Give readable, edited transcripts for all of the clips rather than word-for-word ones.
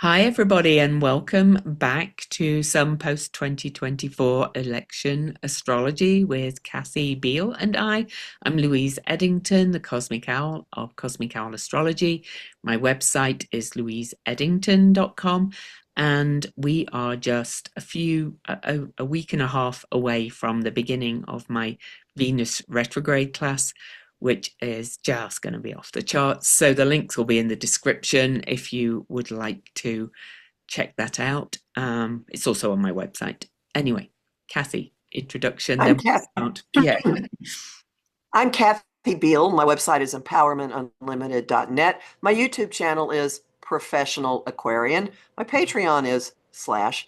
Hi, everybody, and welcome back to some post 2024 election astrology with Kathy Biehl and I. I'm Louise Edington, the Cosmic Owl of Cosmic Owl Astrology. My website is louiseeddington.com, and we are just a week and a half away from the beginning of my Venus retrograde class, which is just going to be off the charts. So the links will be in the description if you would like to check that out. It's also on my website. Anyway, Kathy, introduction, I'm then Kathy. we'll start. Yeah. I'm Kathy Biehl. My website is empowermentunlimited.net. My YouTube channel is Professional Aquarian. My Patreon is /Kathy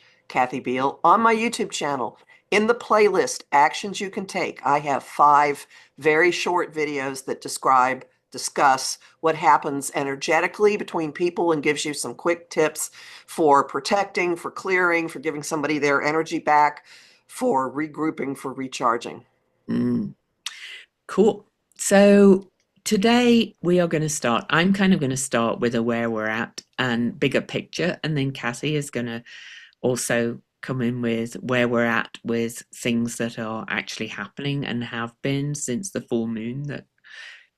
Biehl. On my YouTube channel, in the playlist Actions You Can Take, I have 5 very short videos that discuss what happens energetically between people and gives you some quick tips for protecting, for clearing, for giving somebody their energy back, for regrouping, for recharging. Mm, cool. So today we are going to start. I'm kind of going to start with a where we're at and bigger picture, and then Kathy is going to also come in with where we're at with things that are actually happening and have been since the full moon that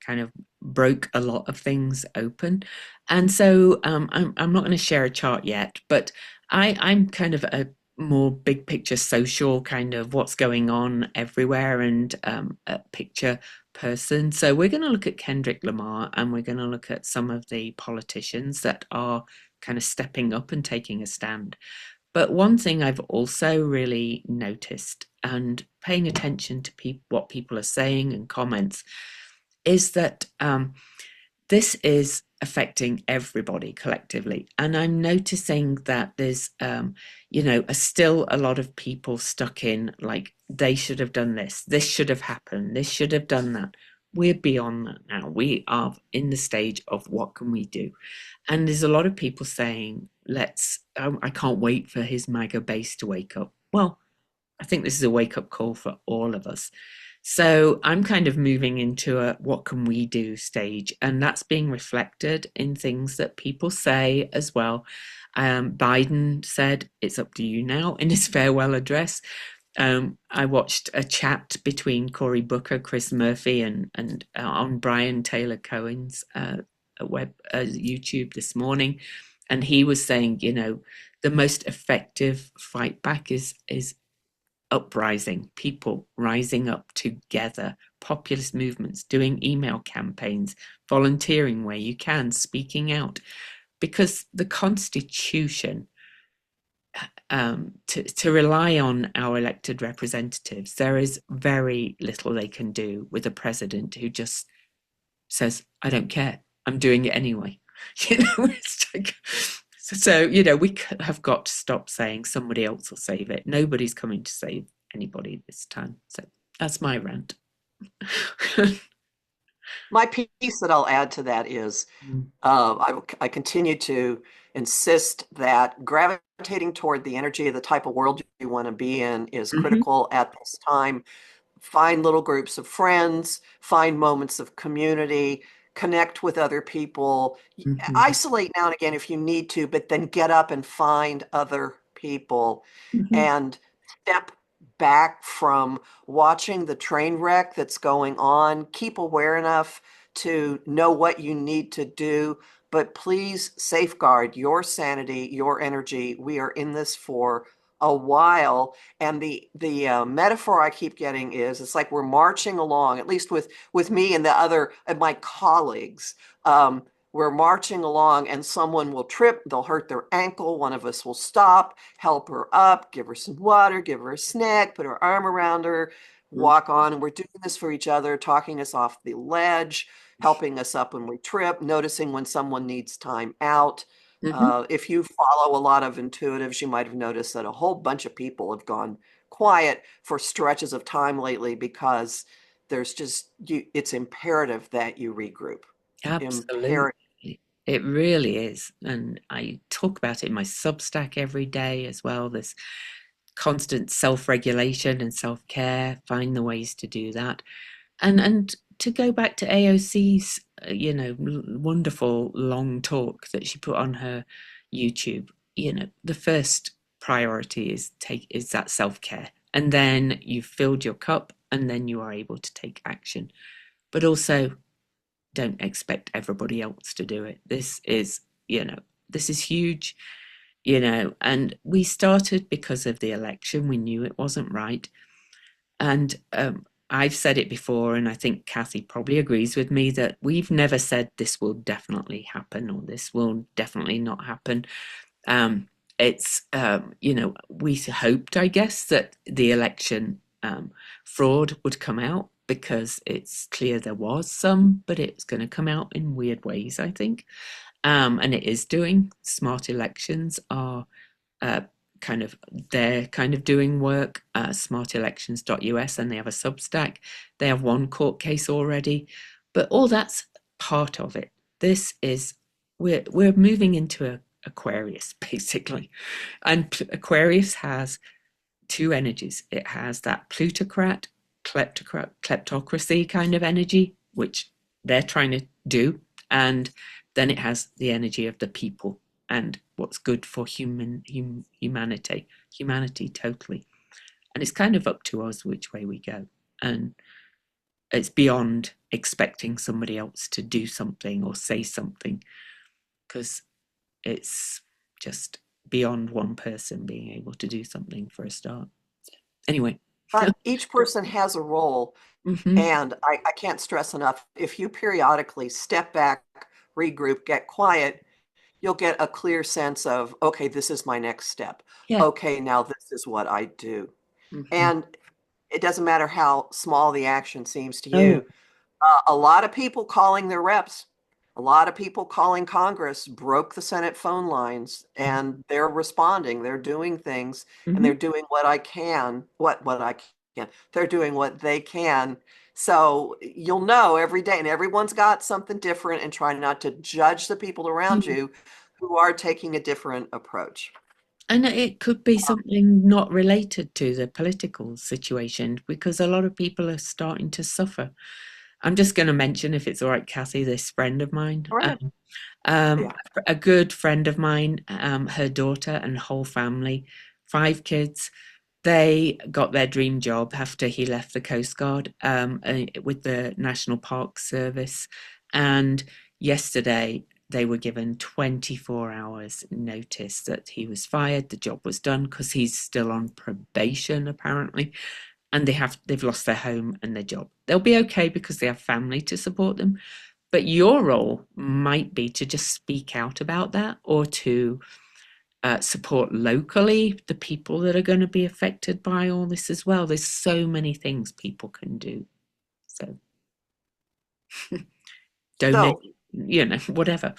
kind of broke a lot of things open. And so I'm not going to share a chart yet, but I'm kind of a more big picture social kind of what's going on everywhere and a picture person. So we're going to look at Kendrick Lamar and we're going to look at some of the politicians that are kind of stepping up and taking a stand. But one thing I've also really noticed and paying attention to what people are saying and comments is that this is affecting everybody collectively. And I'm noticing that there's, still a lot of people stuck in like, they should have done this should have happened, this should have done that. We're beyond that now. We are in the stage of what can we do? And there's a lot of people saying, I can't wait for his MAGA base to wake up. Well, I think this is a wake up call for all of us. So I'm kind of moving into a what can we do stage, and that's being reflected in things that people say as well. Biden said it's up to you now in his farewell address. I watched a chat between Cory Booker, Chris Murphy, and on Brian Taylor Cohen's YouTube this morning, and he was saying, the most effective fight back is uprising, people rising up together, populist movements, doing email campaigns, volunteering where you can, speaking out, because the Constitution, to rely on our elected representatives, there is very little they can do with a president who just says, I don't care, I'm doing it anyway. It's like, we have got to stop saying somebody else will save it. Nobody's coming to save anybody this time. So that's my rant. My piece that I'll add to that is I continue to insist that gravitating toward the energy of the type of world you want to be in is Mhm, critical at this time. Find little groups of friends, find moments of community, connect with other people, mhm, isolate now and again if you need to, but then get up and find other people mhm, and step back from watching the train wreck that's going on. Keep aware enough to know what you need to do, but please safeguard your sanity, your energy. We are in this for a while, and the metaphor I keep getting is it's like we're marching along, at least with me and the other and my colleagues. We're marching along and someone will trip, they'll hurt their ankle. One of us will stop, help her up, give her some water, give her a snack, put her arm around her, walk on. And we're doing this for each other, talking us off the ledge, helping us up when we trip, noticing when someone needs time out. mhm. If you follow a lot of intuitives, you might have noticed that a whole bunch of people have gone quiet for stretches of time lately because it's imperative that you regroup. Absolutely. Imperative. It really is. And I talk about it in my Substack every day as well. This constant self-regulation and self-care, find the ways to do that. And to go back to AOC's, wonderful long talk that she put on her YouTube, the first priority is that self-care. And then you've filled your cup and then you are able to take action. But also don't expect everybody else to do it. This is huge, and we started because of the election. We knew it wasn't right. And I've said it before, and I think Kathy probably agrees with me that we've never said this will definitely happen or this will definitely not happen. Um, we hoped, I guess, that the election fraud would come out because it's clear there was some, but it's going to come out in weird ways, I think. And it is doing. Smart elections are uh, they're kind of doing work. Smartelections.us, and they have a Substack. They have one court case already, but all that's part of it. This is we're moving into a Aquarius basically, and Aquarius has two energies. It has that plutocrat, kleptocracy kind of energy, which they're trying to do, and then it has the energy of the people and what's good for humanity totally. And it's kind of up to us which way we go. And it's beyond expecting somebody else to do something or say something, because it's just beyond one person being able to do something for a start. Anyway. But each person has a role, Hmm. and I can't stress enough, if you periodically step back, regroup, get quiet, you'll get a clear sense of, okay, this is my next step. Yeah. Okay, now this is what I do. Hmm. And it doesn't matter how small the action seems to Oh. you. A lot of people calling their reps, a lot of people calling Congress broke the Senate phone lines, and they're responding. They're doing things, and Hmm. they're doing what I can, what I can. They're doing what they can. So you'll know every day, and everyone's got something different, and try not to judge the people around you who are taking a different approach. And it could be something not related to the political situation because a lot of people are starting to suffer. I'm just going to mention, if it's all right, Kathy, this friend of mine, All right. um, Yeah. a good friend of mine, her daughter and whole family, five kids. They got their dream job after he left the Coast Guard, with the National Park Service. And yesterday, they were given 24 hours notice that he was fired. The job was done because he's still on probation, apparently. And they've lost their home and their job. They'll be okay because they have family to support them. But your role might be to just speak out about that, or to support locally the people that are going to be affected by all this as well. There's so many things people can do. So donate, So whatever.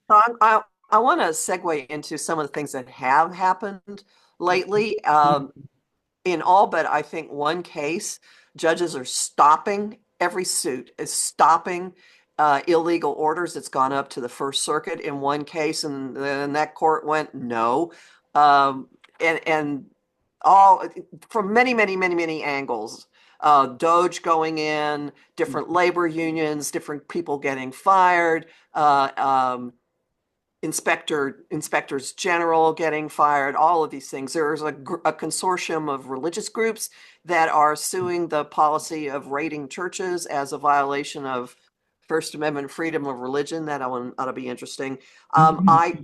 So I want to segue into some of the things that have happened lately. In all but I think one case, judges are stopping, every suit is stopping illegal orders. It's gone up to the First Circuit in one case, and then that court went no. And all from many, many, many, many angles. Doge going in, different labor unions, different people getting fired, inspectors general getting fired, all of these things. There's a consortium of religious groups that are suing the policy of raiding churches as a violation of First Amendment freedom of religion. That ought to be interesting. I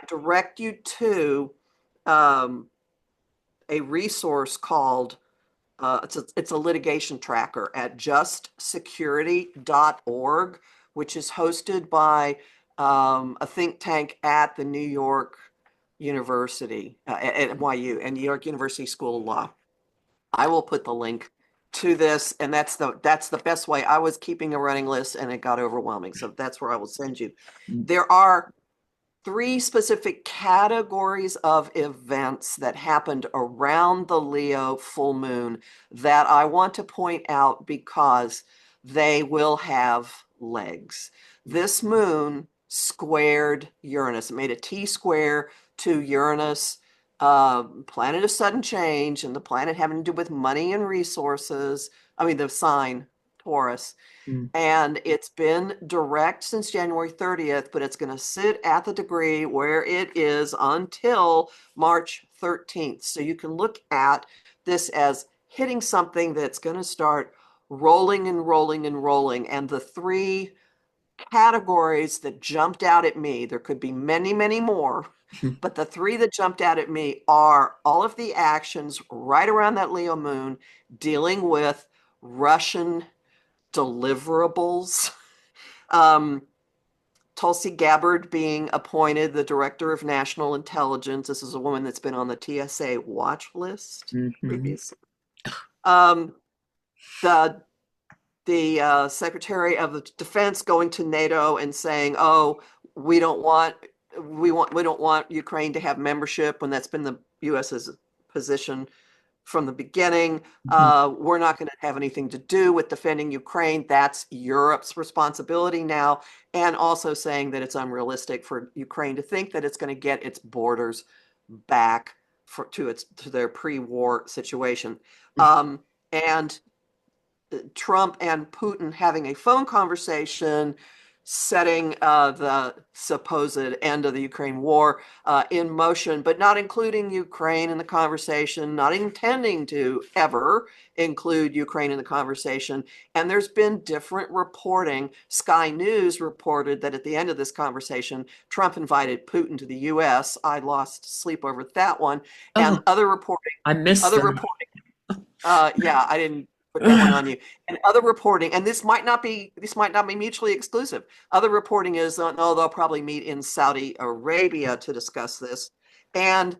direct you to um, a resource called it's a litigation tracker at justsecurity.org, which is hosted by a think tank at the New York University, at NYU and New York University School of Law. I will put the link to this, and that's the best way. I was keeping a running list, and it got overwhelming, so that's where I will send you. There are three specific categories of events that happened around the Leo full moon that I want to point out because they will have legs. This moon squared Uranus. It made a T square to Uranus, planet of sudden change, and the planet having to do with money and resources. I mean, the sign Taurus. Mm, And it's been direct since January 30th, but it's going to sit at the degree where it is until March 13th. So you can look at this as hitting something that's going to start rolling and rolling and rolling. And the three categories that jumped out at me, there could be many, many more, but the three that jumped out at me are all of the actions right around that Leo moon dealing with Russian deliverables. Um, Tulsi Gabbard being appointed the director of national intelligence. This is a woman that's been on the TSA watch list mhm, previously. Um, the Secretary of the Defense going to NATO and saying, "Oh, we don't want we don't want Ukraine to have membership," when that's been the U.S.'s position from the beginning. mhm, We're not going to have anything to do with defending Ukraine. That's Europe's responsibility now. And also saying that it's unrealistic for Ukraine to think that it's going to get its borders back to their pre-war situation. And Trump and Putin having a phone conversation, setting the supposed end of the Ukraine war in motion, but not including Ukraine in the conversation, not intending to ever include Ukraine in the conversation. And there's been different reporting. Sky News reported that at the end of this conversation, Trump invited Putin to the U.S. I lost sleep over that one. And Oh, I missed other that. reporting yeah, I didn't put that one on you. And other reporting, and this might not be mutually exclusive. Other reporting is, no, they'll probably meet in Saudi Arabia to discuss this. And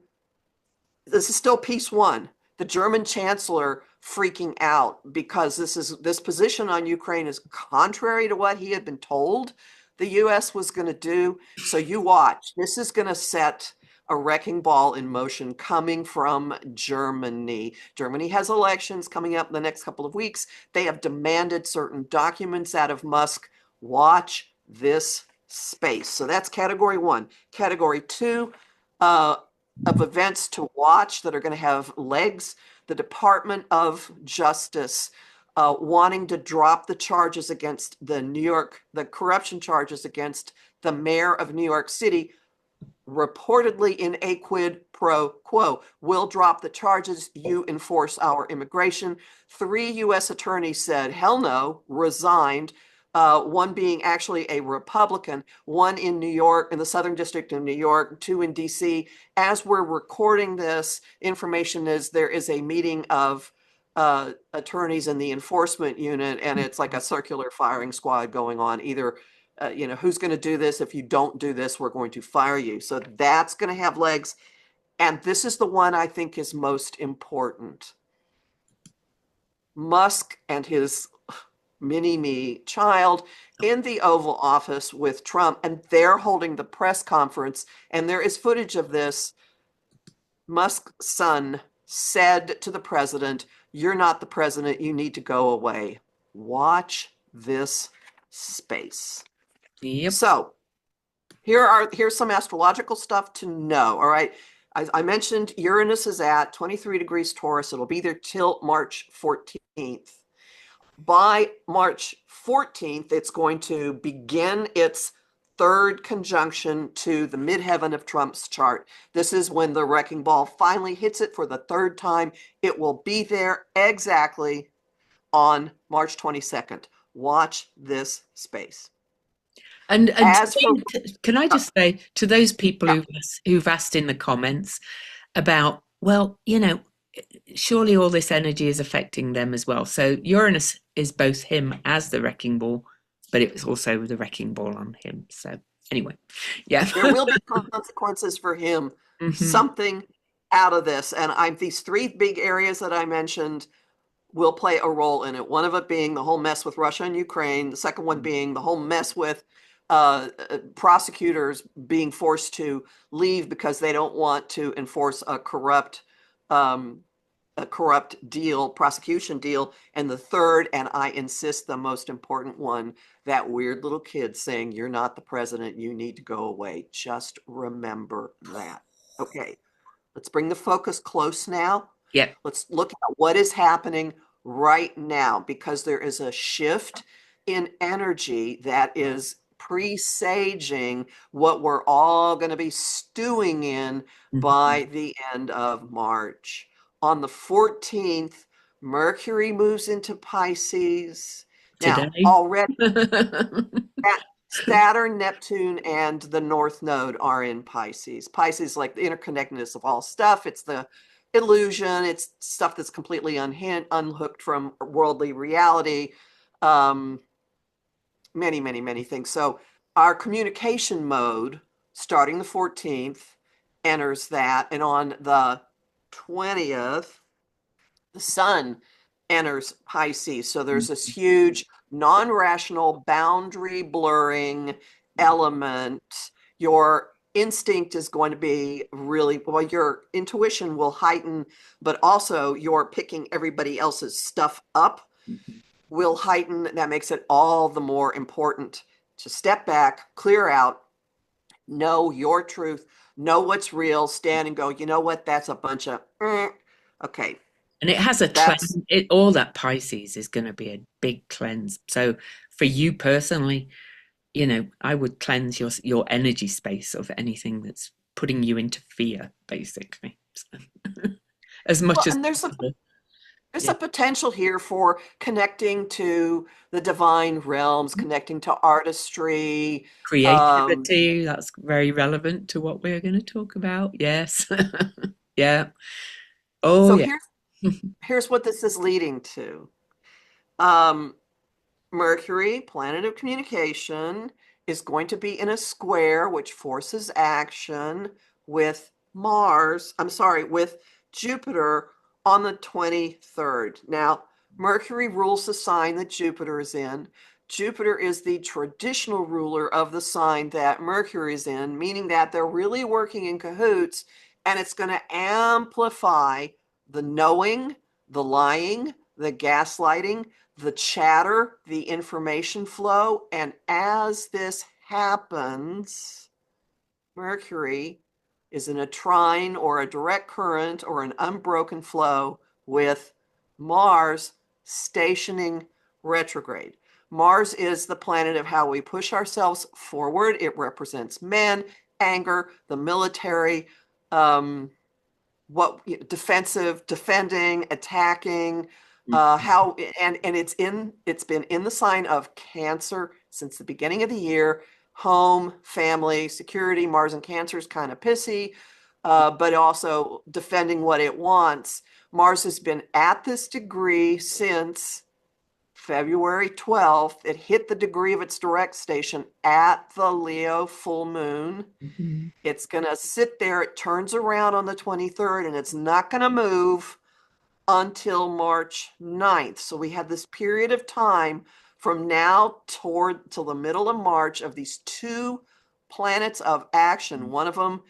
this is still piece one. The German chancellor freaking out because this position on Ukraine is contrary to what he had been told the U.S. was going to do. So you watch. This is going to set a wrecking ball in motion coming from Germany. Germany has elections coming up in the next couple of weeks. They have demanded certain documents out of Musk. Watch this space. So that's category one. Category two, uh, of events to watch that are going to have legs. The Department of Justice wanting to drop the charges against the corruption charges against the mayor of New York City, reportedly in a quid pro quo. We'll drop the charges, you enforce our immigration. Three U.S. attorneys said, hell no, resigned. One being actually a Republican, one in New York, in the Southern District of New York, two in D.C. As we're recording this, information is there is a meeting of attorneys in the enforcement unit, and it's like a circular firing squad going on. Either who's going to do this? If you don't do this, we're going to fire you. So that's going to have legs. And this is the one I think is most important. Musk and his mini-me child in the Oval Office with Trump, and they're holding the press conference. And there is footage of this. Musk's son said to the president, "You're not the president. You need to go away." Watch this space. Yep. So here's some astrological stuff to know. All right. I mentioned Uranus is at 23 degrees Taurus. It'll be there till March 14th. By March 14th, it's going to begin its third conjunction to the midheaven of Trump's chart. This is when the wrecking ball finally hits it for the third time. It will be there exactly on March 22nd. Watch this space. And As for, can I uh, just say to those people yeah, who've asked in the comments about, well, surely all this energy is affecting them as well. So Uranus is both him as the wrecking ball, but it was also the wrecking ball on him. So anyway, yeah. there will be consequences for him, Hmm. something out of this. And these three big areas that I mentioned will play a role in it. One of it being the whole mess with Russia and Ukraine. The second one being the whole mess with prosecutors being forced to leave because they don't want to enforce um, a corrupt deal, prosecution deal. And the third, and I insist the most important one, that weird little kid saying, "You're not the president, you need to go away." Just remember that. Okay, let's bring the focus close now. Yeah. Let's look at what is happening right now because there is a shift in energy that is presaging what we're all going to be stewing in Mhm. by the end of March. On the 14th, Mercury moves into Pisces. Now, Today. already Saturn, Neptune, and the North Node are in Pisces. Pisces, like the interconnectedness of all stuff. It's the illusion. It's stuff that's completely unhooked from worldly reality. Um, many, many, many things. So our communication mode, starting the 14th, enters that, and on the 20th, the sun enters Pisces. So there's this Mhm. huge non-rational boundary blurring element. Your instinct is going to be really, well, your intuition will heighten, but also your picking everybody else's stuff up Mhm. will heighten. That makes it all the more important to step back, clear out, know your truth, know what's real, stand and go, you know what, that's a bunch of, okay, And it has a that's, cleanse. All that Pisces is going to be a big cleanse. So for you personally, I would cleanse your energy space of anything that's putting you into fear, basically, as much well, as and possible. there's Yeah. a potential here for connecting to the divine realms, connecting to artistry. Um, Creativity, that's very relevant to what we're going to talk about. Yes. Yeah. Oh, so yeah. here's what this is leading to. Um, Mercury, planet of communication, is going to be in a square, which forces action with Mars, I'm sorry, with Jupiter on the 23rd. Now, Mercury rules the sign that Jupiter is in. Jupiter is the traditional ruler of the sign that Mercury is in, meaning that they're really working in cahoots, and it's going to amplify the knowing, the lying, the gaslighting, the chatter, the information flow. And as this happens, Mercury is in a trine or a direct current or an unbroken flow with Mars stationing retrograde. Mars is the planet of how we push ourselves forward. It represents men, anger, the military, um, what defensive, defending, attacking, how and it's been in the sign of Cancer since the beginning of the year. Home, family, security. Mars and Cancer is kind of pissy, but also defending what it wants. Mars has been at this degree since February 12th. It hit the degree of its direct station at the Leo full moon. Mhm. It's going to sit there. It turns around on the 23rd and it's not going to move until March 9th. So we have this period of time from now toward till the middle of March of these two planets of action. One of them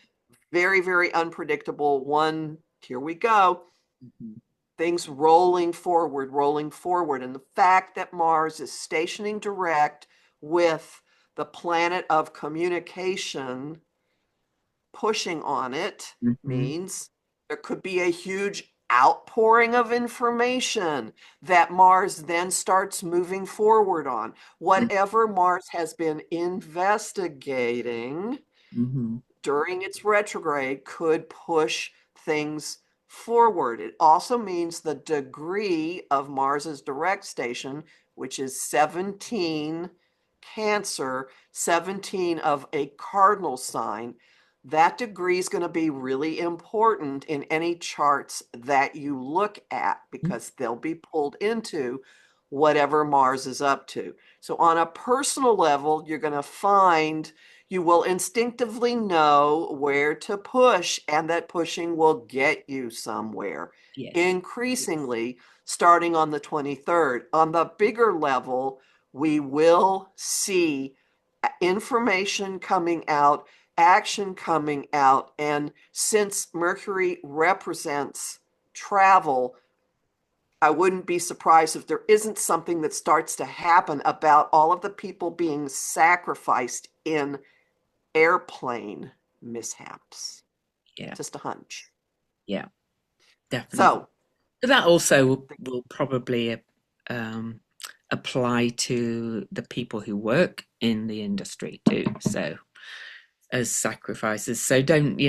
very, very unpredictable. One, here we go, Mhm. things rolling forward, rolling forward. And the fact that Mars is stationing direct with the planet of communication pushing on it Mhm. means there could be a huge outpouring of information that Mars then starts moving forward on. Whatever Mars has been investigating Mhm. during its retrograde could push things forward. It also means the degree of Mars's direct station, which is 17 Cancer, 17 of a cardinal sign. That degree is going to be really important in any charts that you look at Mhm. because they'll be pulled into whatever Mars is up to. So, on a personal level, you're going to find you will instinctively know where to push, and that pushing will get you somewhere. Yes. Increasingly, starting on the 23rd. On the bigger level, we will see information coming out, action coming out. And since Mercury represents travel, I wouldn't be surprised if there isn't something that starts to happen about all of the people being sacrificed in airplane mishaps. Yeah. Just a hunch. Yeah. Definitely. So That also will probably um, apply to the people who work in the industry too. So as sacrifices. So don't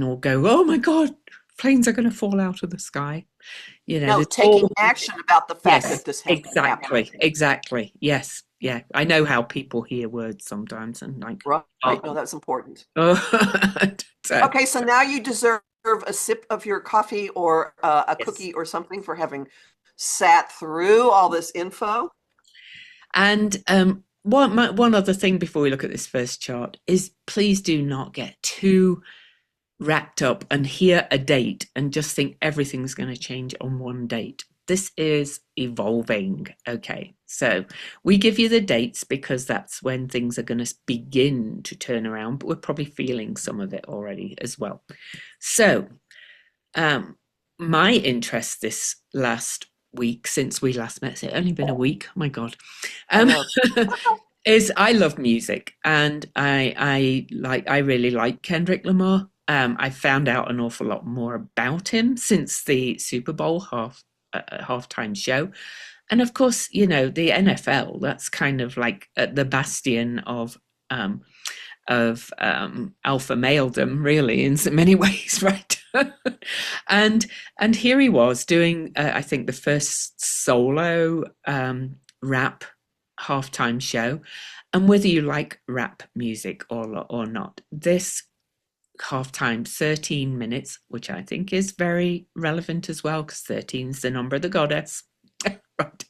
all go, oh my God, planes are going to fall out of the sky. No, There's taking all, action about the fact yes, that this has been happening. exactly. Yes, yeah. I know how people hear words sometimes and like, Right. No, oh, that's important. oh. So, Okay, so now you deserve a sip of your coffee or a yes. cookie or something for having sat through all this info. And one other thing before we look at this first chart is please do not get too wrapped up and hear a date and just think everything's going to change on one date. This is evolving. Okay. So we give you the dates because that's when things are going to begin to turn around, but we're probably feeling some of it already as well. So, um, my interest this last week since we last met, it's only been a week. Oh my God. I Um, know. is I love music and I really like Kendrick Lamar. I found out an awful lot more about him since the Super Bowl halftime show, and of course, the NFL. That's kind of like the bastion um, of alpha maledom, really, in so many ways, right? and and here he was doing, I think, the first solo rap halftime show. And whether you like rap music or not, this halftime, 13 minutes, which I think is very relevant as well, because 13 is the number of the goddess, right,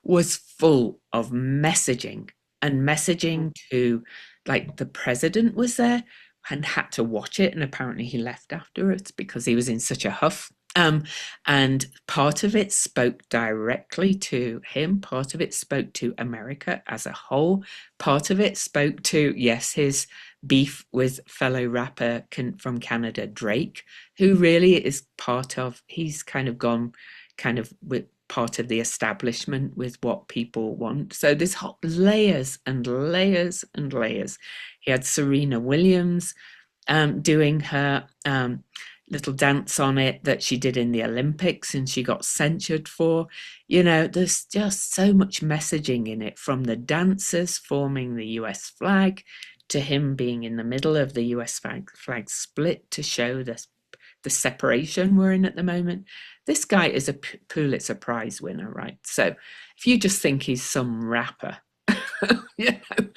was full of messaging and messaging to, like, the president was there and had to watch it. And apparently he left afterwards because he was in such a huff. And part of it spoke directly to him, part of it spoke to America as a whole, part of it spoke to, yes, his beef with fellow rapper from Canada, Drake, who really is he's kind of gone kind of with part of the establishment with what people want. So there's hot layers and layers and layers. He had Serena Williams doing her little dance on it that she did in the Olympics and she got censured for. There's just so much messaging in it, from the dancers forming the US flag to him being in the middle of the US flag split to show the separation we're in at the moment. This guy is a Pulitzer Prize winner, right? So if you just think he's some rapper, you know,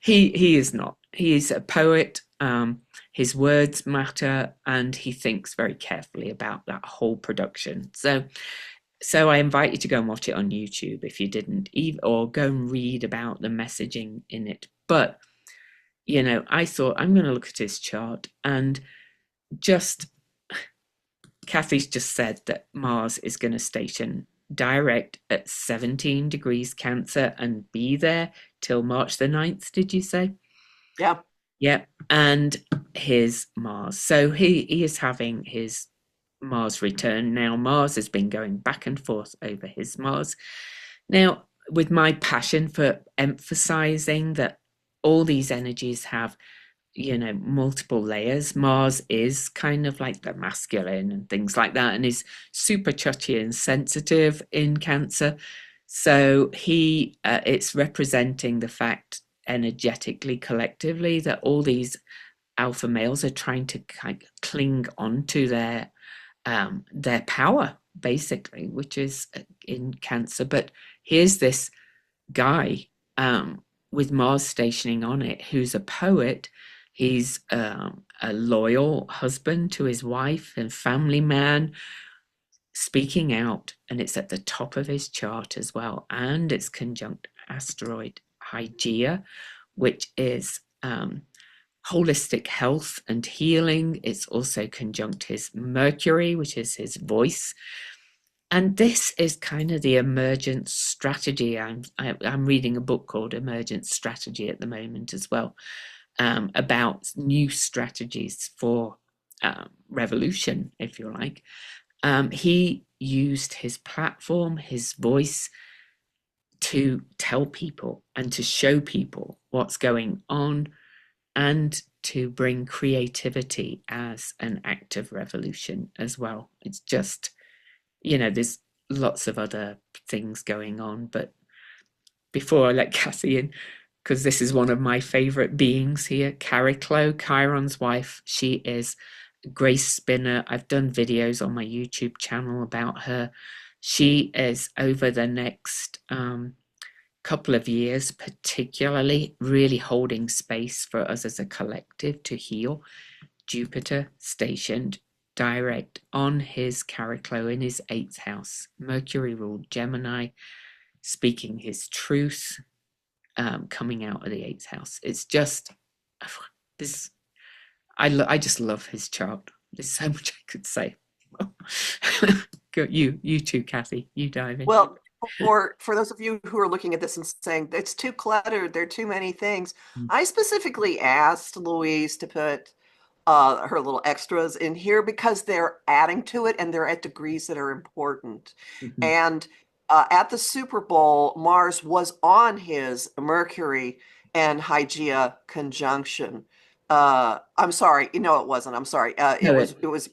he is not. He is a poet. His words matter, and he thinks very carefully about that whole production. So I invite you to go and watch it on YouTube if you didn't, or go and read about the messaging in it. But I thought I'm going to look at his chart and just Kathy's just said that Mars is going to station direct at 17 degrees Cancer and be there till March the 9th, did you say? Yeah. Yep. And his Mars. So he is having his Mars return. Now, Mars has been going back and forth over his Mars. Now, with my passion for emphasizing that all these energies have multiple layers. Mars is kind of like the masculine and things like that, and is super touchy and sensitive in Cancer. So it's representing the fact energetically, collectively, that all these alpha males are trying to kind of cling on to their power, basically, which is in Cancer. But here's this guy with Mars stationing on it, who's a poet. He's a loyal husband to his wife and family man, speaking out, and it's at the top of his chart as well. And it's conjunct asteroid Hygeia, which is holistic health and healing. It's also conjunct his Mercury, which is his voice. And this is kind of the emergent strategy. I'm reading a book called Emergent Strategy at the moment as well, about new strategies for revolution, if you like. He used his platform, his voice, to tell people and to show people what's going on, and to bring creativity as an act of revolution as well. It's just there's lots of other things going on. But before I let Cassie in, because this is one of my favorite beings here, Cariclo, Chiron's wife. She is a Grace Spinner. I've done videos on my YouTube channel about her. She is over the next couple of years, particularly really holding space for us as a collective to heal. Jupiter stationed direct on his Cariclo in his eighth house. Mercury ruled Gemini, speaking his truth, coming out of the eighth house. It's just this. I just love his chart. There's so much I could say. Go, you too, Kathy. You dive in. Well, for those of you who are looking at this and saying it's too cluttered, there are too many things, I specifically asked Louise to put her little extras in here because they're adding to it and they're at degrees that are important. Mhm. And at the Super Bowl, Mars was on his Mercury and Hygeia conjunction. I'm sorry, it wasn't. I'm sorry. No, it was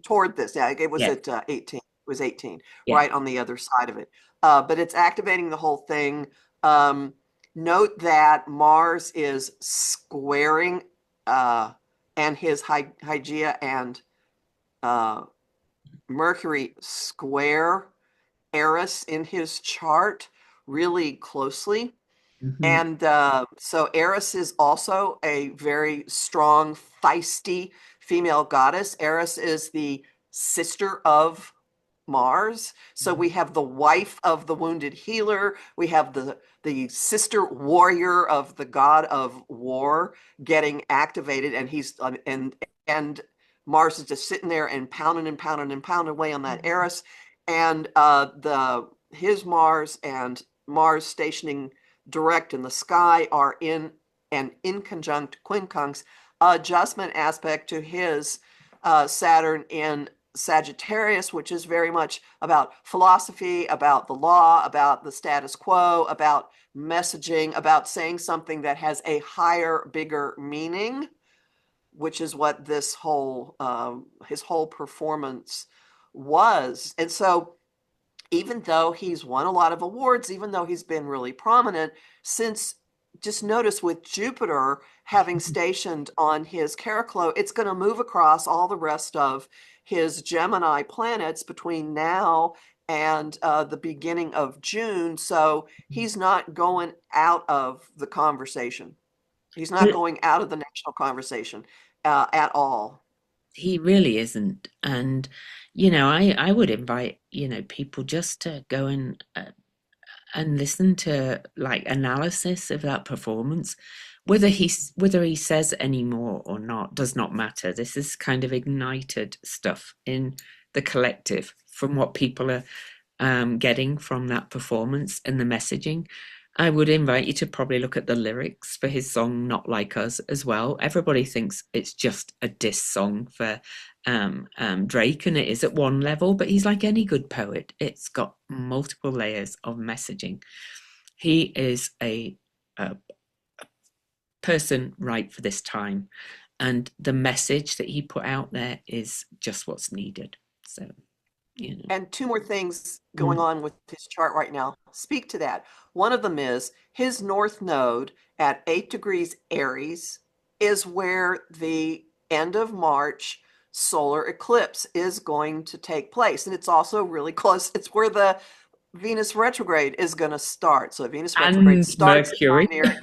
toward this. Yeah, it was yeah, at 18. It was 18, yeah. right on the other side of it. But it's activating the whole thing. Um, Note that Mars is squaring and his Hygeia and uh, Mercury square Eris in his chart really closely. Mhm. And so Eris is also a very strong, feisty female goddess. Eris is the sister of Mars. So we have the wife of the wounded healer. We have the sister warrior of the god of war getting activated, and and Mars is just sitting there and pounding and pounding and pounding away on that Eris, and the his Mars and Mars stationing direct in the sky are in an inconjunct quincunx adjustment aspect to his Saturn in Sagittarius, which is very much about philosophy, about the law, about the status quo, about messaging, about saying something that has a higher, bigger meaning, which is what this whole his whole performance was. And so even though he's won a lot of awards, even though he's been really prominent, since just notice with Jupiter having stationed on his Cariclo, it's going to move across all the rest of his Gemini planets between now and the beginning of June. So he's not going out of the conversation. He's not But going out of the national conversation at all. he really isn't. And, I would invite, people just to go and listen to like analysis of that performance. Whether he says any more or not does not matter. This is kind of ignited stuff in the collective from what people are getting from that performance and the messaging. I would invite you to probably look at the lyrics for his song Not Like Us as well. Everybody thinks it's just a diss song for Drake, and it is at one level, but he's like any good poet. It's got multiple layers of messaging. He is a person right for this time, and the message that he put out there is just what's needed. So, you know. And two more things going Mm. on with his chart right now speak to that. One of them is his north node at 8 degrees Aries is where the end of March solar eclipse is going to take place. And it's also really close. It's where the Venus retrograde is going to start. So Venus retrograde And starts at Mercury. binary.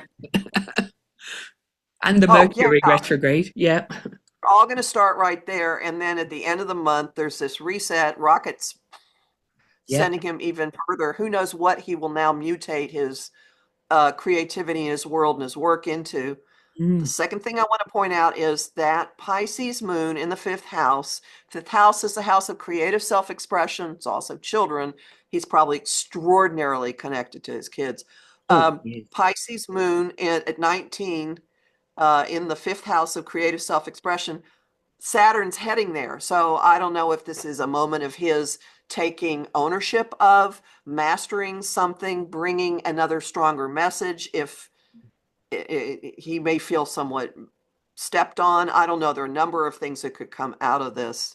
And the Oh, yeah. Mercury retrograde. Yeah. We're all going to start right there. And then at the end of the month, there's this reset. Rockets Yeah. sending him even further. Who knows what he will now mutate his creativity and his world and his work into. The Mm. second thing I want to point out is that Pisces moon in the fifth house. Fifth house is the house of creative self expression. It's also children. He's probably extraordinarily connected to his kids. Oh, yes. Pisces moon at 19 in the fifth house of creative self expression. Saturn's heading there. So I don't know if this is a moment of his taking ownership of mastering something, bringing another stronger message. If he may feel somewhat stepped on, I don't know. There are a number of things that could come out of this.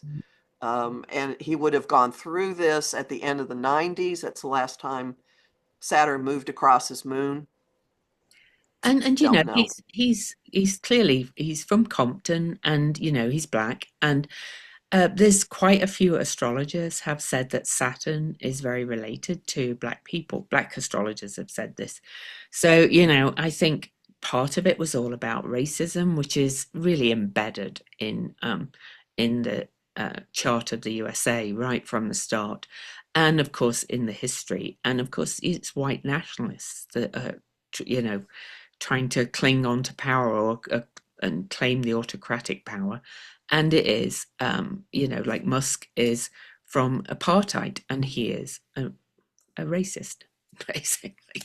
And he would have gone through this at the end of the 90s. That's the last time Saturn moved across his moon. And you know Don't know. he's clearly he's from Compton, and you know he's black, and there's quite a few astrologers have said that Saturn is very related to black people. Black astrologers have said this. So, you know, I think part of it was all about racism, which is really embedded in the chart of the USA right from the start. And of course, in the history. And of course, it's white nationalists that are, you know, trying to cling on to power and claim the autocratic power. And it is, you know, like Musk is from apartheid, and he is a racist, basically.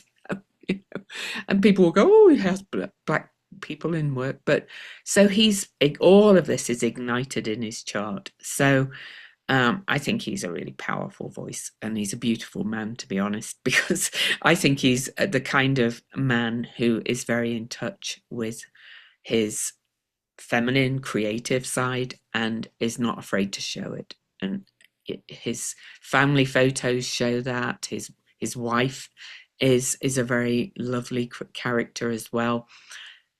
You know? And people will go, oh, he has black people in work. But so he's, all of this is ignited in his chart. So I think he's a really powerful voice, and he's a beautiful man, to be honest, because I think he's the kind of man who is very in touch with his feminine, creative side and is not afraid to show it. And his family photos show that. His wife is a very lovely character as well,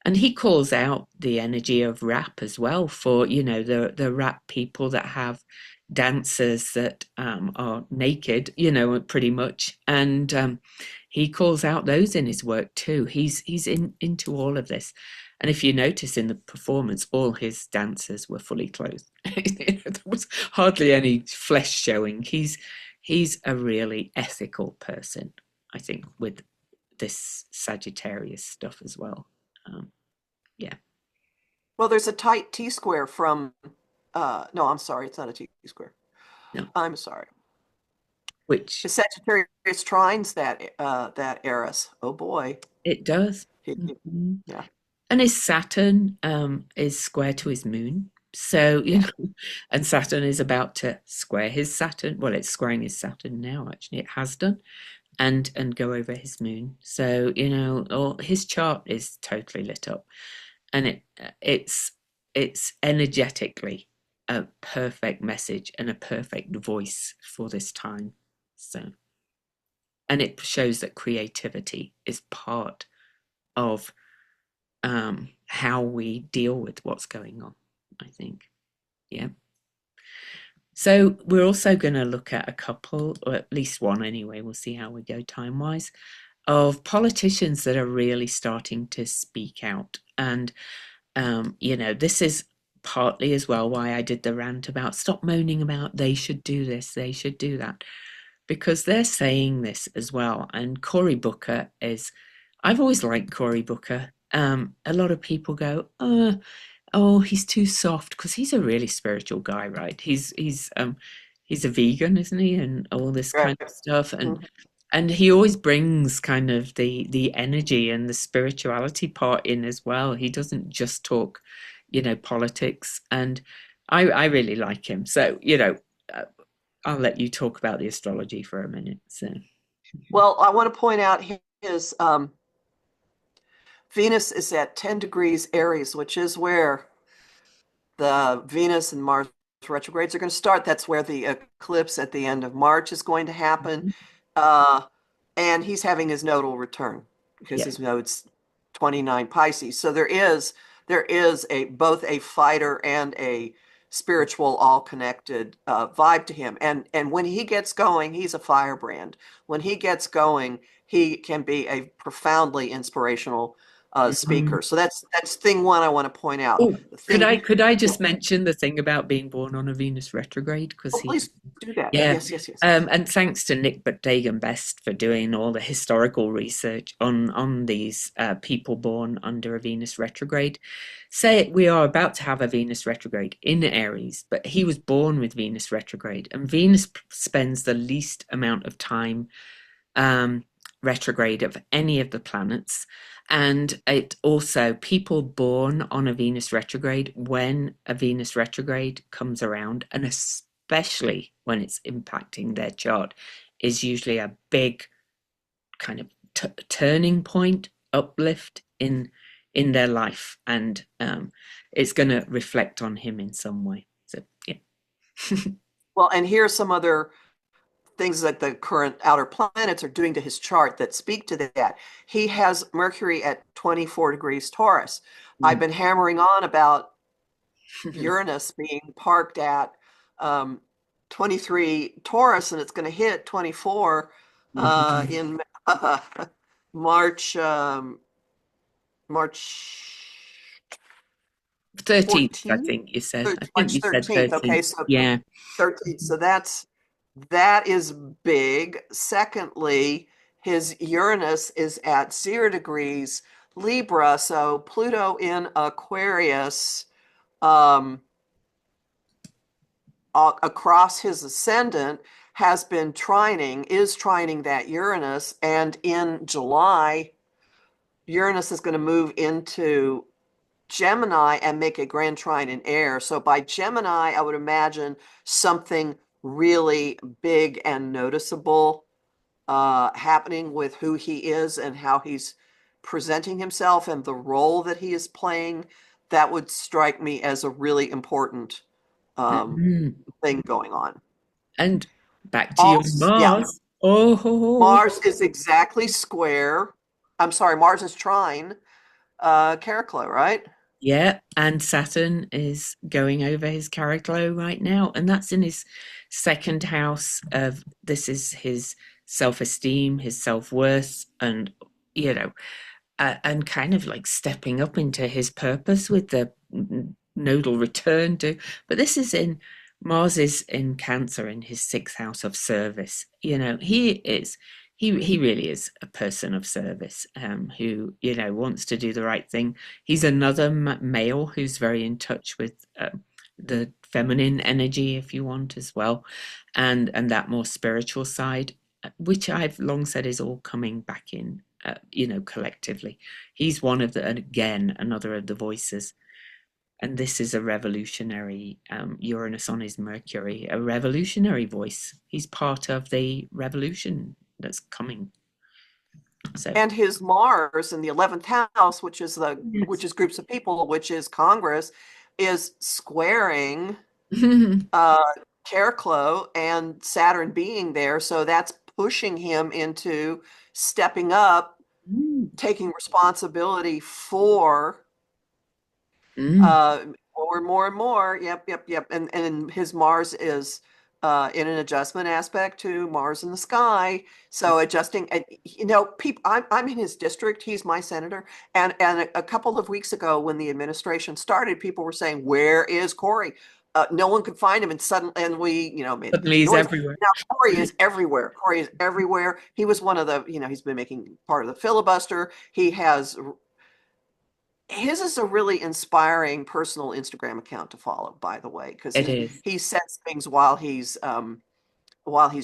and he calls out the energy of rap as well, for you know the rap people that have dancers that are naked, you know, pretty much. And he calls out those in his work too. He's into all of this. And if you notice in the performance, all his dancers were fully clothed. There was hardly any flesh showing. He's a really ethical person, I think, with this Sagittarius stuff as well. Um, yeah, Well, there's a tight T square from, no, I'm sorry, it's not a T square. no, I'm sorry. which The Sagittarius trines that Eris. Oh boy. it does. He, Mhm. yeah. And his Saturn is square to his moon. So, you Yeah. know, and Saturn is about to square his Saturn. Well, it's squaring his Saturn now, actually. It has done. And go over his moon. So, you know, his chart is totally lit up. And it's energetically a perfect message and a perfect voice for this time. So, and it shows that creativity is part of how we deal with what's going on, I think. Yeah. So we're also going to look at a couple, or at least one anyway, we'll see how we go time wise, of politicians that are really starting to speak out. And, you know, this is partly as well why I did the rant about stop moaning about they should do this, they should do that, because they're saying this as well. And Cory Booker is, I've always liked Cory Booker. A lot of people go, oh, he's too soft, because he's a really spiritual guy, right? He's a vegan, isn't he, and all this Right. kind of stuff, Mhm. and he always brings kind of the energy and the spirituality part in as well. He doesn't just talk, you know, politics, and I really like him. So you know, uh, I'll let you talk about the astrology for a minute. So Well, I want to point out his Venus is at 10 degrees Aries, which is where the Venus and Mars retrogrades are going to start. That's where the eclipse at the end of March is going to happen. Uh, and he's having his nodal return because yeah. his node's 29 Pisces. So there is a both a fighter and a spiritual, all connected vibe to him. And when he gets going, he's a firebrand. When he gets going, he can be a profoundly inspirational Mhm. speaker. So that's thing one I want to point out. Oh, The could thing, I yeah, just mention the thing about being born on a Venus retrograde? Because oh, he, please do that. yeah, Yes, yes, yes, yes. and thanks to Nick Dagan Best for doing all the historical research on these people born under a Venus retrograde. Say we are about to have a Venus retrograde in Aries, but he was born with Venus retrograde, and Venus spends the least amount of time retrograde of any of the planets. And it also, people born on a Venus retrograde, when a Venus retrograde comes around, and especially when it's impacting their chart, is usually a big kind of turning point, uplift in their life, and it's going to reflect on him in some way. So yeah. Well, and here's some other things that the current outer planets are doing to his chart that speak to that. He has Mercury at 24 degrees Taurus. I've Mm. been hammering on about Uranus being parked at 23 Taurus, and it's going to hit 24 Mhm. in March, March 13th, I 14th, think you said. I think March you said 13th. Okay, 13th. so Yeah. 13th. So that is big. Secondly, his Uranus is at 0 degrees Libra, so Pluto in Aquarius, um, across his ascendant is trining that Uranus, and in July, Uranus is going to move into Gemini and make a grand trine in air. So by Gemini, I would imagine something really big and noticeable happening with who he is and how he's presenting himself and the role that he is playing. That would strike me as a really important um, Mhm. thing going on. And back to your Also, yeah, Mars. Oh, ho, ho. Mars is exactly square. I'm sorry, Mars is trine Caraclo, right? Yeah, and Saturn is going over his Caraglow right now, and that's in his second house of this is his self-esteem, his self-worth, and you know, and kind of like stepping up into his purpose with the nodal return to. But this is in Mars is in Cancer in his sixth house of service. He really is a person of service, who wants to do the right thing. He's another male who's very in touch with the feminine energy, if you want, as well, and that more spiritual side, which I've long said is all coming back in, collectively. He's one of the, and again, another of the voices. And this is a revolutionary, Uranus on his Mercury, a revolutionary voice. He's part of the revolution that's coming. So, And his Mars in the 11th house, which yes. is groups of people, which is Congress, is squaring Mm. uh Caraclo and Saturn being there. So that's pushing him into stepping up, taking responsibility for Mm. more and more. Yep, yep, yep. And his Mars is in an adjustment aspect to Mars in the sky. So adjusting, and people. I'm in his district. He's my senator. And a couple of weeks ago, when the administration started, people were saying, "Where is Corey?" No one could find him, and suddenly, and we, made a Suddenly big he's noise. everywhere. Now Corey is everywhere. Corey is everywhere. He was one of the, he's been making part of the filibuster. His is a really inspiring personal Instagram account to follow, by the way, because It he is. he says things while he's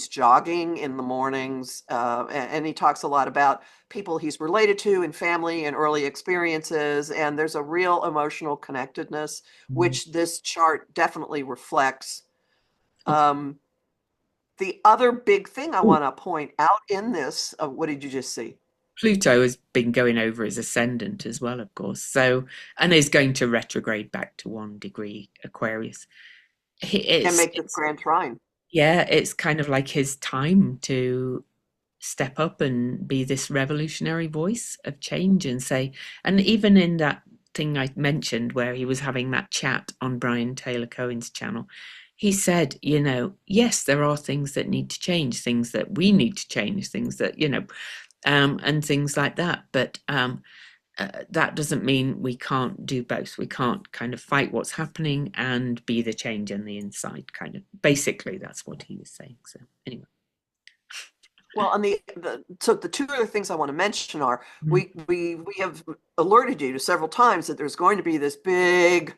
jogging in the mornings, and he talks a lot about people he's related to and family and early experiences, and there's a real emotional connectedness, Mm. which this chart definitely reflects. Oh, Um, the other big thing I oh, want to point out in this, what did you just see? Pluto has been going over his ascendant as well, of course. So, and is going to retrograde back to 1 degree Aquarius. And make the It's grand trine. yeah, it's kind of like his time to step up and be this revolutionary voice of change and say, and even in that thing I mentioned where he was having that chat on Brian Taylor Cohen's channel, he said, yes, there are things that need to change, things that we need to change, things that, and things like that. But that doesn't mean we can't do both. We can't kind of fight what's happening and be the change on the inside, kind of. Basically, that's what he was saying. So, anyway. Well, and so the two other things I want to mention are Mm. we have alerted you to several times that there's going to be this big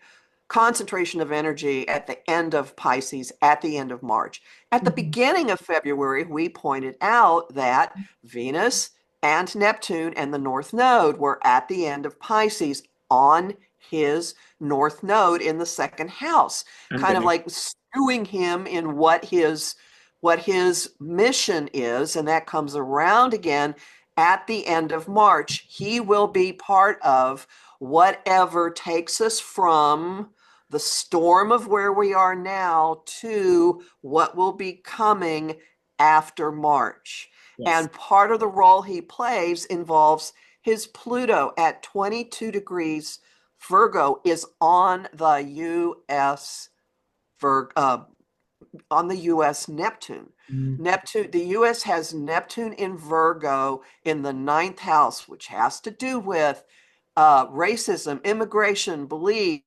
concentration of energy at the end of Pisces, at the end of March. At the Mhm. beginning of February, we pointed out that Venus and Neptune and the North Node were at the end of Pisces on his North Node in the second house, I'm kind of gonna. like skewing him in what his mission is, and that comes around again at the end of March. He will be part of whatever takes us from the storm of where we are now to what will be coming after March. Yes. And part of the role he plays involves his Pluto at 22 degrees Virgo is on the U.S. On the U.S. Neptune. Mm, Neptune, the U.S. has Neptune in Virgo in the ninth house, which has to do with racism, immigration, beliefs,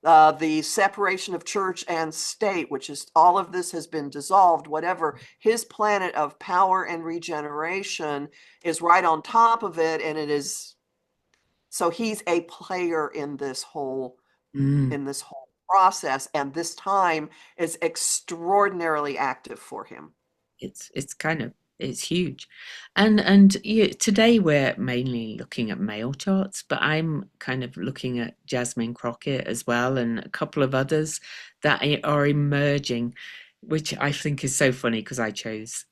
the separation of church and state, which is all of this has been dissolved. Whatever his planet of power and regeneration is right on top of it, and it is so he's a player mm. in this whole process, and this time is extraordinarily active for him. It's kind of it's huge, and yeah, today we're mainly looking at male charts, but I'm kind of looking at Jasmine Crockett as well, and a couple of others that are emerging, which I think is so funny because I chose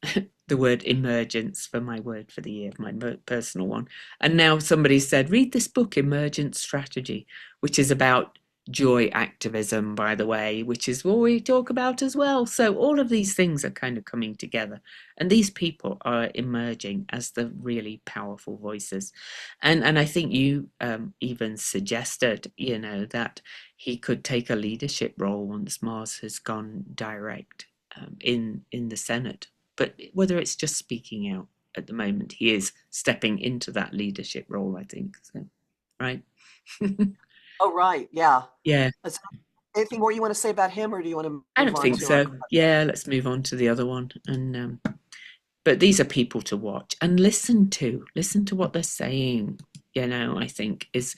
the word emergence for my word for the year, my personal one, and now somebody said read this book, Emergent Strategy, which is about joy activism, by the way, which is what we talk about as well. So all of these things are kind of coming together, and these people are emerging as the really powerful voices. And I think you even suggested, that he could take a leadership role once Mars has gone direct in the Senate. But whether it's just speaking out at the moment, he is stepping into that leadership role, I think. So, right. Oh, right. Yeah. Yeah. Is anything more you want to say about him, or do you want to I move don't on think to our so. Yeah, let's move on to the other one. And but these are people to watch and listen to. Listen to what they're saying. I think is,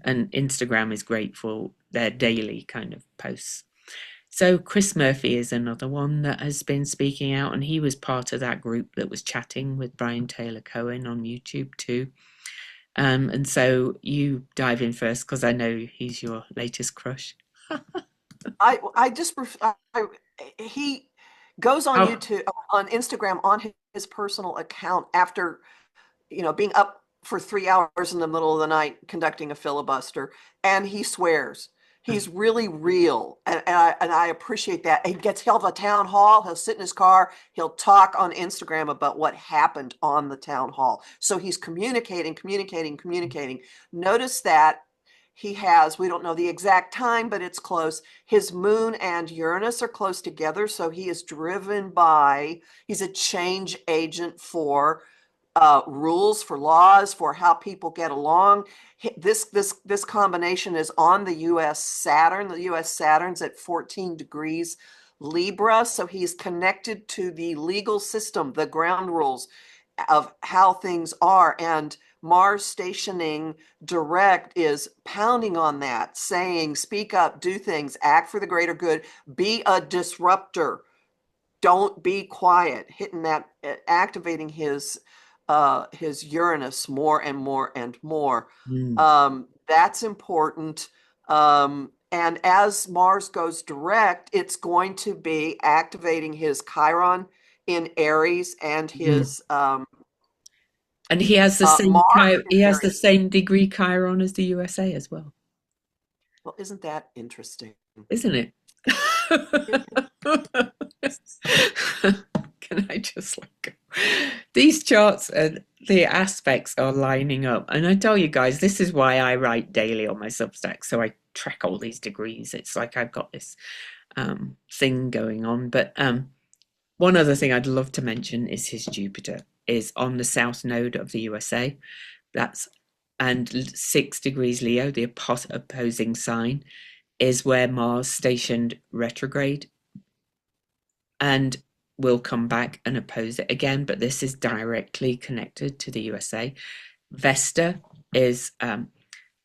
and Instagram is great for their daily kind of posts. So Chris Murphy is another one that has been speaking out, and he was part of that group that was chatting with Brian Taylor Cohen on YouTube too. And so you dive in first because I know he's your latest crush. I just he goes on Oh, YouTube, on Instagram, on his personal account after being up for 3 hours in the middle of the night conducting a filibuster, and he swears. He's really real, and I appreciate that. He gets held a town hall. He'll sit in his car. He'll talk on Instagram about what happened on the town hall. So he's communicating, communicating, communicating. Notice that he has, we don't know the exact time, but it's close. His moon and Uranus are close together. So he is driven by, he's a change agent for rules, for laws, for how people get along. This combination is on the U.S. Saturn. The U.S. Saturn's at 14 degrees Libra, so he's connected to the legal system, the ground rules of how things are. And Mars stationing direct is pounding on that, saying, speak up, do things, act for the greater good, be a disruptor, don't be quiet, hitting that, activating his Uranus more and more and more. mm, That's important. And as Mars goes direct, it's going to be activating his Chiron in Aries and mm. his And he has the same Mars in he has the Aries. same degree Chiron as the USA as well, Well, isn't that interesting? isn't it? It Can I just like these charts and the aspects are lining up? And I tell you guys, this is why I write daily on my Substack. So I track all these degrees. It's like I've got this thing going on. But one other thing I'd love to mention is his Jupiter is on the south node of the USA. That's and 6 degrees Leo, the opposing sign, is where Mars stationed retrograde and will come back and oppose it again. But this is directly connected to the USA. Vesta is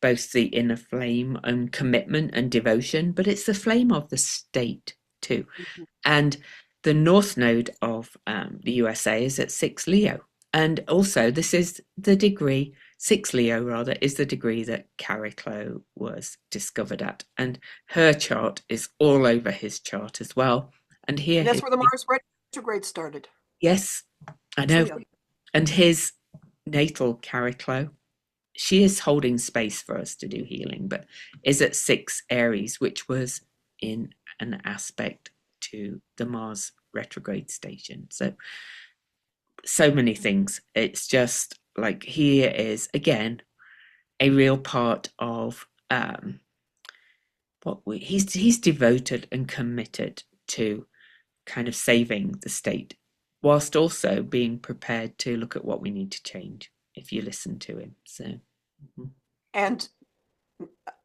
both the inner flame and commitment and devotion, but it's the flame of the state too. And the north node of the USA is at 6 Leo. And also, this is the degree, 6 Leo rather, is the degree that Carrie Clow was discovered at. And her chart is all over his chart as well. And here, that's where the Mars retrograde started. yes, I It's know. Leo. And his natal Carrie Clow. she is holding space for us to do healing, but is at 6 Aries, which was in an aspect to the Mars retrograde station. So many things. It's just like he is again a real part of he's devoted and committed to kind of saving the state, whilst also being prepared to look at what we need to change if you listen to him. So, mhm. And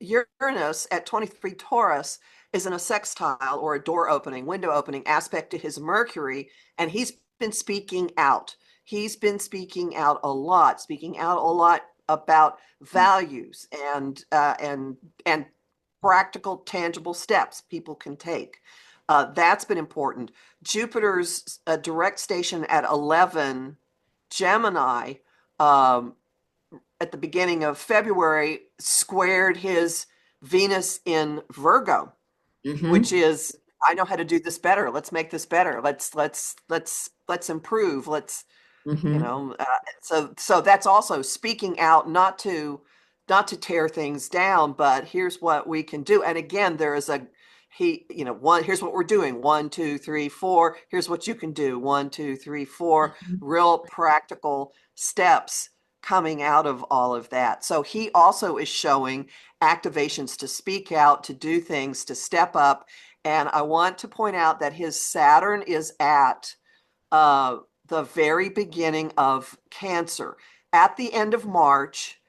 Uranus at 23 Taurus is in a sextile or a door opening, window opening aspect to his Mercury, and he's been speaking out. He's been speaking out a lot about values and practical, tangible steps people can take. That's been important. Jupiter's direct station at 11 Gemini at the beginning of February squared his Venus in Virgo, Mm-hmm. which is, I know how to do this better. Let's make this better. Let's improve. Let's, you Mm-hmm. know, so that's also speaking out, not to tear things down, but here's what we can do. And again, there is a here's what we're doing. 1, 2, 3, 4. Here's what you can do. 1, 2, 3, 4. Real practical steps coming out of all of that. So he also is showing activations to speak out, to do things, to step up. And I want to point out that his Saturn is at the very beginning of Cancer. At the end of March,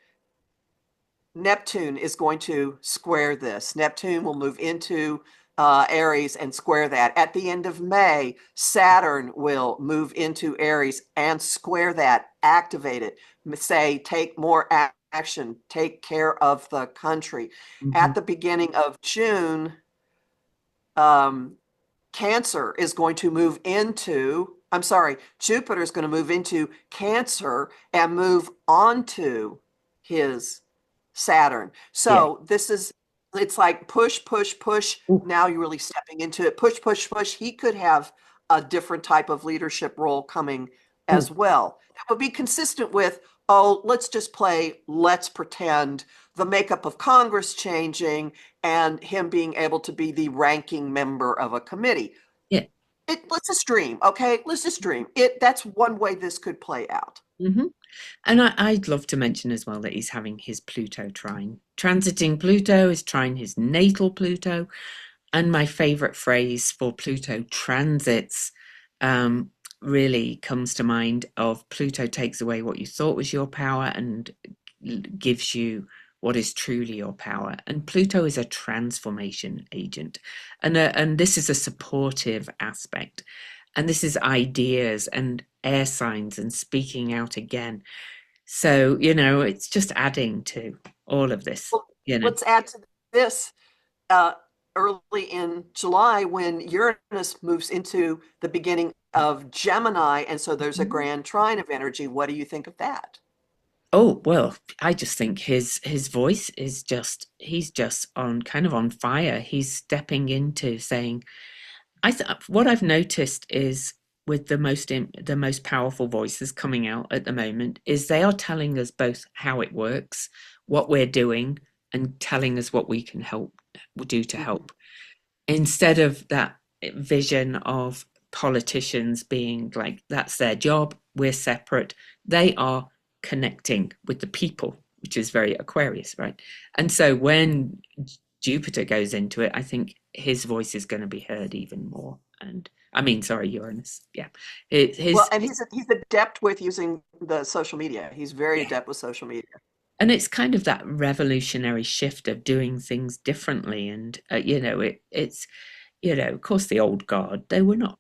Neptune is going to square this. Neptune will move into Aries and square that. At the end of May, Saturn will move into Aries and square that, activate it, say, take more action, take care of the country. Mm-hmm. At the beginning of June, um, Cancer is going to move into, I'm sorry, Jupiter is going to move into Cancer and move onto his Saturn. Yeah. So it's like push, push, push. Now you're really stepping into it. Push, push, push. He could have a different type of leadership role coming Ooh. as well. That would be consistent with, oh, let's just play, let's pretend, the makeup of Congress changing and him being able to be the ranking member of a committee. Yeah. Let's just dream, okay? Let's just dream. That's one way this could play out. Mm-hmm. And I'd love to mention as well that he's having his Pluto trine. Transiting Pluto is trine his natal Pluto. And my favorite phrase for Pluto transits um, really comes to mind of Pluto takes away what you thought was your power and gives you what is truly your power. And Pluto is a transformation agent. And this is a supportive aspect. And this is ideas and air signs and speaking out again. So, it's just adding to all of this, Well, you know. let's add to this uh, early in July when Uranus moves into the beginning of Gemini. And so there's a grand trine of energy. What do you think of that? Oh, well, I just think his voice is just he's just on kind of on fire. He's stepping into saying, what I've noticed is with the most powerful voices coming out at the moment is they are telling us both how it works, what we're doing, and telling us what we can do to Mhm. help. Instead of that vision of politicians being like, that's their job, we're separate. They are connecting with the people, which is very Aquarius, right? And so when Jupiter goes into it, I think his voice is going to be heard even more. And I mean, sorry, Uranus. Yeah. Well, His, and he's adept with using the social media. He's very yeah. adept with social media. And it's kind of that revolutionary shift of doing things differently. And, it's, of course, the old guard, they were not,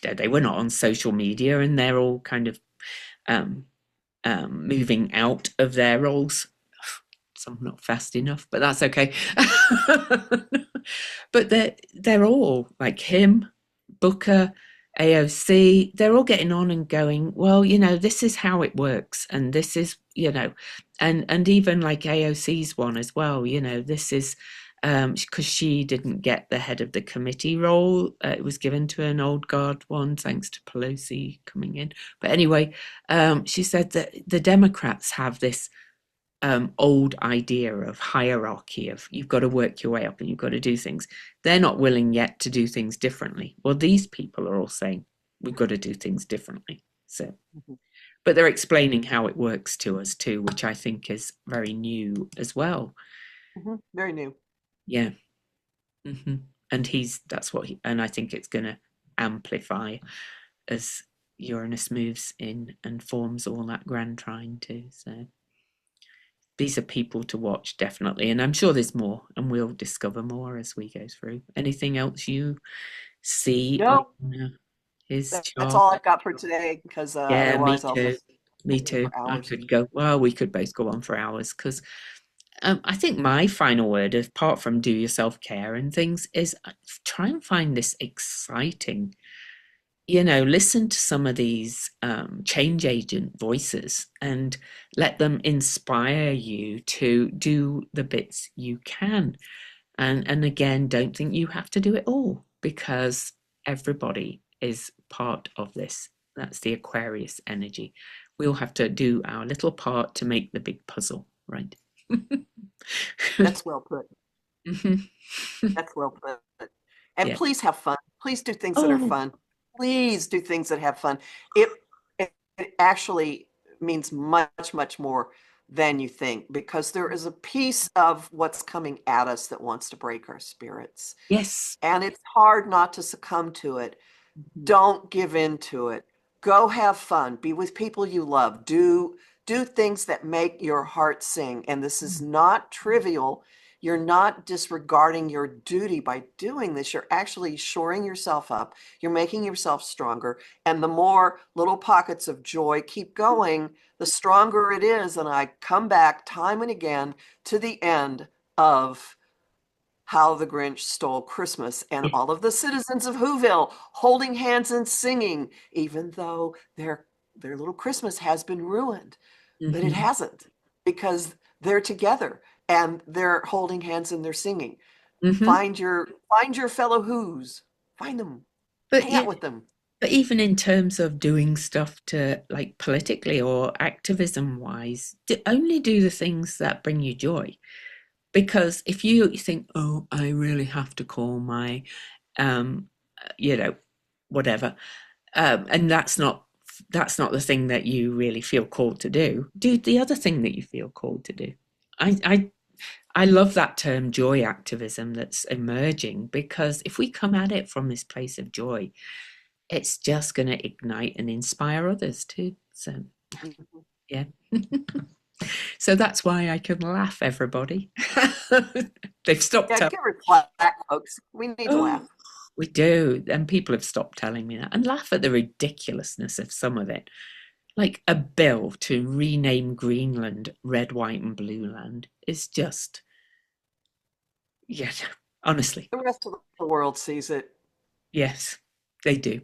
they were not on social media and they're all kind of um, moving out of their roles. Some not fast enough, but that's okay. But they're all like him, Booker, AOC. They're all getting on and going. Well, this is how it works, and this is and even like AOC's one as well. This is because she didn't get the head of the committee role. It was given to an old guard one, thanks to Pelosi coming in. But anyway, she said that the Democrats have this old idea of hierarchy of you've got to work your way up and you've got to do things. They're not willing yet to do things differently. Well, these people are all saying we've got to do things differently. So, Mhm. but they're explaining how it works to us too, which I think is very new as well. Very new. Yeah. hmm And that's what and I think it's going to amplify as Uranus moves in and forms all that grand trine too. So these are people to watch definitely, and I'm sure there's more, and we'll discover more as we go through. Anything else you see on No, his that's chart? all I've got for today because Yeah, me otherwise I'll too. just Me sit here too. for I hours. could go. Well, we could both go on for hours because I think my final word, apart from do your self care and things, is try and find this exciting. Listen to some of these change agent voices and let them inspire you to do the bits you can. And again, don't think you have to do it all because everybody is part of this. That's the Aquarius energy. We'll have to do our little part to make the big puzzle, right? That's well put. Mhm. That's well put. And Yeah. please have fun. Please do things that are Oh, fun. Please do things that have fun. It it actually means much, much more than you think because there is a piece of what's coming at us that wants to break our spirits. yes. And it's hard not to succumb to it. Mhm. Don't give in to it. Go have fun. Be with people you love. Do things that make your heart sing. And this is not trivial. You're not disregarding your duty by doing this. You're actually shoring yourself up. You're making yourself stronger. And the more little pockets of joy keep going, the stronger it is. And I come back time and again to the end of How the Grinch Stole Christmas and Yeah. all of the citizens of Whoville holding hands and singing, even though their little Christmas has been ruined. But it hmm hasn't because they're together and they're holding hands and they're singing. hmm Find your fellow Who's. Find them. But Hang yeah, out with them. but even in terms of doing stuff to like politically or activism wise, only do the things that bring you joy. Because if you think, oh, I really have to call my, um, you know, whatever, and that's not the thing that you really feel called to do. Do the other thing that you feel called to do. I I I love that term joy activism that's emerging because if we come at it from this place of joy, it's just going to ignite and inspire others too. So Mhm. yeah. So that's why I can laugh, everybody. They've stopped Yeah, telling give her slack, folks. We need to oh, laugh. we do. And people have stopped telling me that and laugh at the ridiculousness of some of it. Like a bill to rename Greenland red, white, and blue land is just, yeah, honestly, The rest of the world sees it. yes, they do.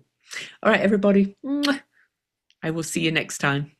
All right, everybody. I will see you next time.